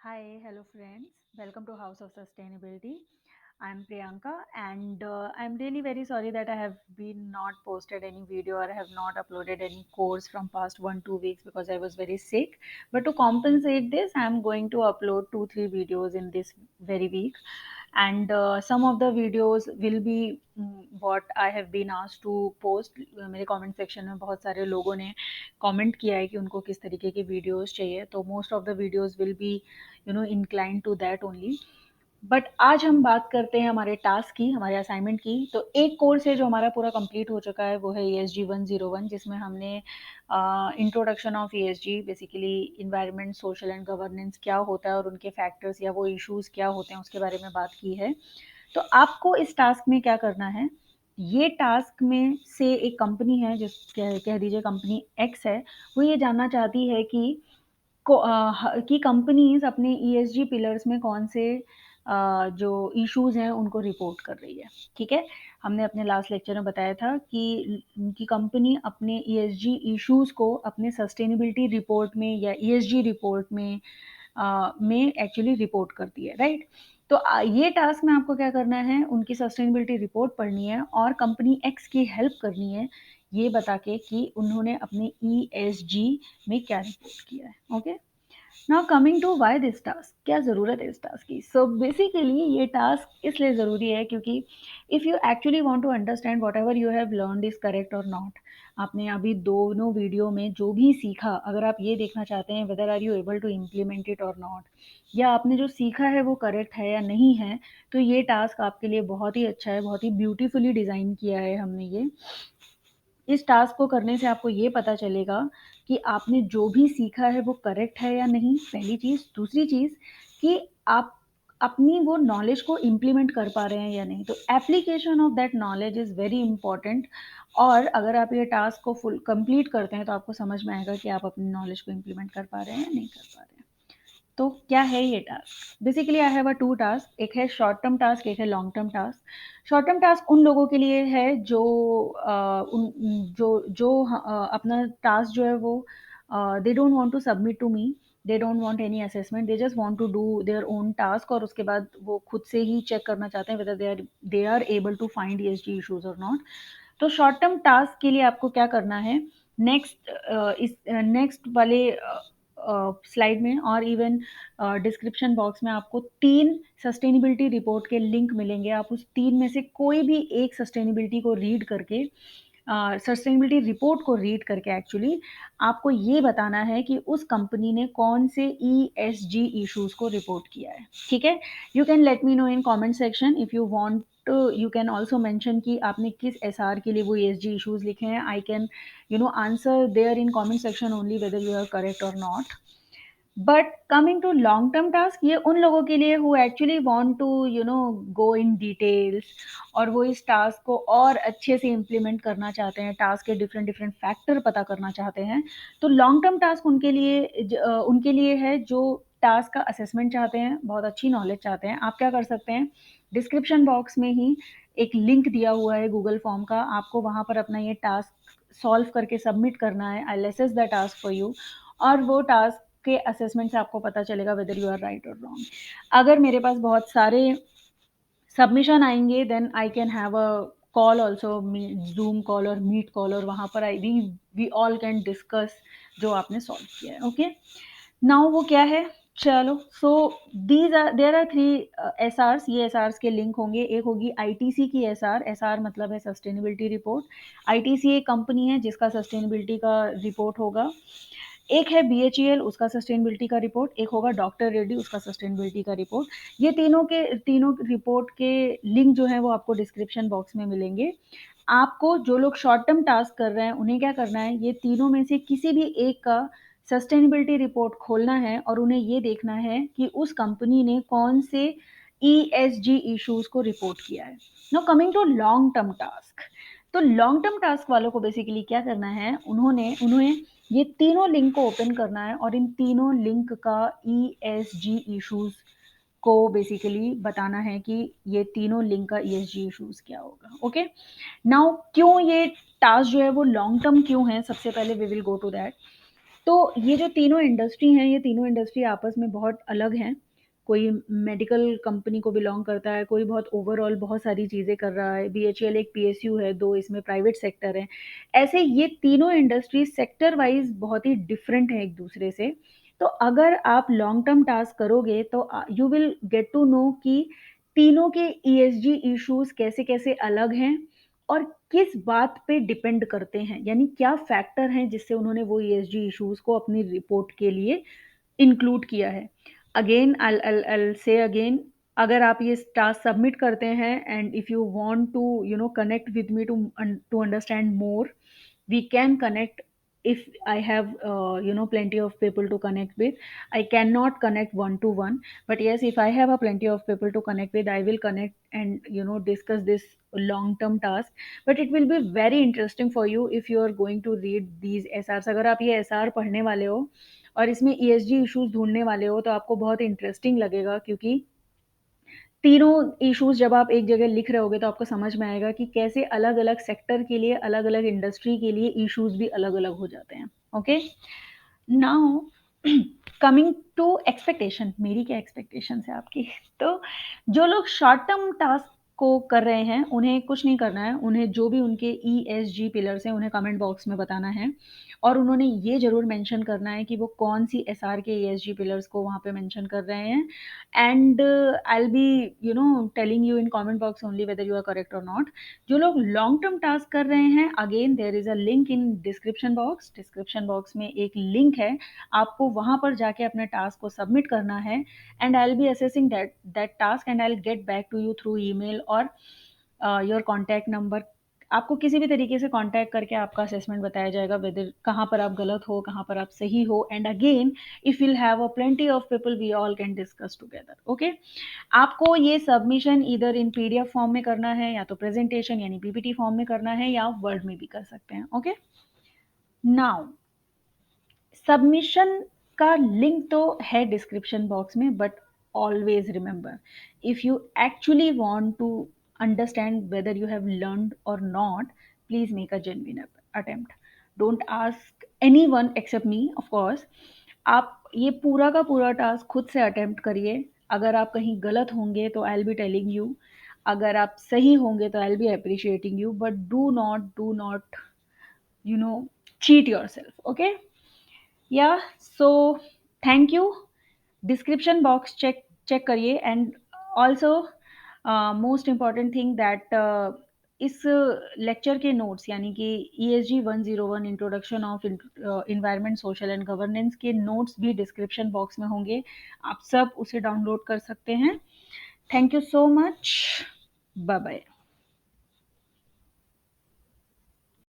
Hi, hello friends. Welcome to House of Sustainability. I'm Priyanka and I'm really very sorry that I have been not posted any video or I have not uploaded any course from past 1 2 weeks because I was very sick. But to compensate this, I'm going to upload 2 3 videos in this very week, and some of the videos will be what I have been asked to post. मेरे comment section में बहुत सारे लोगों ने comment किया है कि उनको किस तरीके की videos चाहिए, तो most of the videos will be inclined to that only. But आज हम बात करते हैं हमारे टास्क की, हमारे असाइनमेंट की। तो एक कोर्स है जो हमारा पूरा कंप्लीट हो चुका है, वो है ESG 101, जिसमें हमने introduction of ESG, basically environment, social and governance क्या होता है और उनके फैक्टर्स या वो इश्यूज क्या होते हैं उसके बारे में बात की है। तो आपको इस टास्क में क्या करना है, ये टास्क में से एक कंपनी है जिस कह दीजिए कंपनी एक्स है, वो ये जानना चाहती है कि कंपनीज अपने ESG पिलर्स में कौन से जो इश्यूज हैं उनको रिपोर्ट कर रही है। ठीक है, हमने अपने लास्ट लेक्चर में बताया था कि कंपनी अपने ESG इश्यूज को अपने सस्टेनेबिलिटी रिपोर्ट में या ESG रिपोर्ट में एक्चुअली रिपोर्ट करती है, राइट। तो ये टास्क में आपको क्या करना है, उनकी सस्टेनेबिलिटी रिपोर्ट पढ़नी है और कंपनी एक्स की हेल्प करनी है ये बता के कि उन्होंने अपने ESG में क्या रिपोर्ट किया है। Okay, now coming to why this task, क्या ज़रूरत है इस टास्क की। सो बेसिकली ये टास्क इसलिए ज़रूरी है क्योंकि if you actually want to understand whatever you have learned is correct और नॉट, आपने अभी दोनों वीडियो में जो भी सीखा, अगर आप ये देखना चाहते हैं whether are you able to implement it और नॉट, या आपने जो सीखा है वो करेक्ट है या नहीं है, तो ये टास्क आपके लिए बहुत ही अच्छा है, बहुत ही ब्यूटीफुली डिज़ाइन किया है हमने ये। इस टास्क को करने से आपको ये पता चलेगा कि आपने जो भी सीखा है वो करेक्ट है या नहीं, पहली चीज़। दूसरी चीज़ कि आप अपनी वो नॉलेज को इम्प्लीमेंट कर पा रहे हैं या नहीं, तो application of that knowledge is very important. और अगर आप ये टास्क को फुल कंप्लीट करते हैं तो आपको समझ में आएगा कि आप अपनी नॉलेज को इम्प्लीमेंट कर पा रहे हैं या नहीं कर पा रहे हैं। तो क्या है ये task, basically I have a 2 task, एक है शॉर्ट टर्म टास्क, एक है long term task. Short term task उन लोगों के लिए है जो अपना टास्क जो है वो they don't want to submit to me, they don't want any assessment, they just want to do their own task, और उसके बाद वो खुद से ही चेक करना चाहते हैं whether they are able to find ESG issues और नॉट। तो शॉर्ट टर्म टास्क के लिए आपको क्या करना है, नेक्स्ट वाले स्लाइड में और इवन डिस्क्रिप्शन बॉक्स में आपको 3 सस्टेनेबिलिटी रिपोर्ट के लिंक मिलेंगे। आप उस 3 में से कोई भी एक सस्टेनेबिलिटी को रीड करके, सस्टेनेबिलिटी रिपोर्ट को रीड करके एक्चुअली आपको ये बताना है कि उस कंपनी ने कौन से ESG इश्यूज को रिपोर्ट किया है। ठीक है, you can let me know in comment section if you want, you can also mention कि आपने किस SR के लिए वो ESG इश्यूज लिखे हैं। I can answer there in comment section only whether you are correct और not. But coming to long term task, ये उन लोगों के लिए who actually want to go in details और वो इस टास्क को और अच्छे से इम्प्लीमेंट करना चाहते हैं, टास्क के डिफरेंट डिफरेंट फैक्टर पता करना चाहते हैं। तो लॉन्ग टर्म टास्क उनके लिए है जो टास्क का असेसमेंट चाहते हैं, बहुत अच्छी नॉलेज चाहते हैं। आप क्या कर सकते हैं, डिस्क्रिप्शन बॉक्स में ही एक लिंक दिया हुआ है गूगल फॉर्म का, आपको वहाँ पर अपना ये टास्क सॉल्व करके सबमिट करना है। I assess the task for you, और वो टास्क के असेसमेंट से आपको पता चलेगा वेदर यू आर राइट और रॉन्ग। अगर मेरे पास बहुत सारे सबमिशन आएंगे then I can have a call also, Zoom call और मीट कॉल, और वहाँ पर I we all can discuss जो आपने सॉल्व किया है। ओके, नाउ वो क्या है, चलो। So these are there are 3 SRs, ये SRs के लिंक होंगे। एक होगी ITC की SR मतलब है सस्टेनेबिलिटी रिपोर्ट। ITC एक कंपनी है जिसका सस्टेनेबिलिटी का रिपोर्ट होगा। एक है BHEL, उसका सस्टेनेबिलिटी का रिपोर्ट। एक होगा डॉक्टर रेड्डी, उसका सस्टेनेबिलिटी का रिपोर्ट। ये तीनों रिपोर्ट के लिंक जो है वो आपको डिस्क्रिप्शन बॉक्स में मिलेंगे। आपको जो लोग शॉर्ट टर्म टास्क कर रहे हैं उन्हें क्या करना है, ये तीनों में से किसी भी एक का सस्टेनेबिलिटी रिपोर्ट खोलना है और उन्हें ये देखना है कि उस कंपनी ने कौन से ESG इश्यूज को रिपोर्ट किया है। Now coming to long term task, तो लॉन्ग टर्म टास्क वालों को बेसिकली क्या करना है, उन्हें ये तीनों लिंक को ओपन करना है और इन तीनों लिंक का ESG इश्यूज को बेसिकली बताना है कि ये तीनों लिंक का ESG इश्यूज क्या होगा। ओके, नाउ क्यों ये टास्क जो है वो लॉन्ग टर्म क्यों है, सबसे पहले we will go to that. तो ये जो तीनों इंडस्ट्री हैं, ये तीनों इंडस्ट्री आपस में बहुत अलग हैं। कोई मेडिकल कंपनी को बिलोंग करता है, कोई बहुत ओवरऑल बहुत सारी चीज़ें कर रहा है। बीएचईएल एक पीएसयू है, 2 इसमें प्राइवेट सेक्टर हैं। ऐसे ये तीनों इंडस्ट्री सेक्टर वाइज़ बहुत ही डिफरेंट है एक-दूसरे से। तो अगर आप लॉन्ग टर्म टास्क करोगे तो you will get to know कि तीनों के ईएसजी इश्यूज़ कैसे-कैसे अलग हैं और किस बात पे डिपेंड करते हैं, यानी क्या फैक्टर हैं जिससे उन्होंने वो ईएसजी इश्यूज को अपनी रिपोर्ट के लिए इंक्लूड किया है। अगेन आई से अगेन, अगर आप ये टास्क सबमिट करते हैं and if you want to connect with me to understand more, we can connect. If I have plenty of people to connect with, I cannot connect one to one, but yes, if I have a plenty of people to connect with, I will connect and discuss this long term task. But it will be very interesting for you if you are going to read these SRs. अगर आप ये SR पढ़ने वाले हो और इसमें ESG issues ढूंढने वाले हो तो आपको बहुत इंटरेस्टिंग लगेगा, क्योंकि तीनों इश्यूज जब आप एक जगह लिख रहे होगे तो आपको समझ में आएगा कि कैसे अलग-अलग सेक्टर के लिए, अलग-अलग इंडस्ट्री के लिए इश्यूज भी अलग-अलग हो जाते हैं। Okay, now coming to expectation, मेरी क्या एक्सपेक्टेशन है आपकी? तो जो लोग शॉर्ट टर्म टास्क को कर रहे हैं उन्हें कुछ नहीं करना है, उन्हें जो भी उनके ESG पिलर्स हैं उन्हें कमेंट बॉक्स में बताना है और उन्होंने ये ज़रूर मेंशन करना है कि वो कौन सी SR के ESG पिलर्स को वहाँ पे मेंशन कर रहे हैं। And I will be telling you in comment box only whether you are correct और नॉट। जो लोग लॉन्ग टर्म टास्क कर रहे हैं, again there is a link in description box में एक लिंक है, आपको वहाँ पर जाके अपने टास्क को सबमिट करना है and I will be assessing that task and I will get back to you through email और योर कॉन्टैक्ट नंबर। आपको किसी भी तरीके से कॉन्टैक्ट करके आपका असेसमेंट बताया जाएगा, वेदर कहाँ पर आप गलत हो, कहाँ पर आप सही हो। And again, if will have a plenty of people, we all can discuss together. Okay, आपको ये सबमिशन इधर इन पीडीएफ फॉर्म में करना है या तो प्रेजेंटेशन यानी पीपीटी फॉर्म में करना है या आप वर्ड में भी कर सकते हैं। ओके, नाउ सबमिशन का लिंक तो है डिस्क्रिप्शन बॉक्स में, but always remember, if you actually want to understand whether you have learned or not, please make a genuine attempt. Don't ask anyone except me, of course. आप ये पूरा का पूरा task खुद से अटेम्प्ट करिए। अगर आप कहीं गलत होंगे तो I will be telling you, अगर आप सही होंगे तो I will be appreciating you, but do not cheat yourself. Okay, yeah, so thank you. Description box check करिए and also most important thing that इस लेक्चर के नोट्स यानी कि ESG 101 introduction of environment social and governance के notes भी description box में होंगे, आप सब उसे डाउनलोड कर सकते हैं। Thank you so much, bye bye.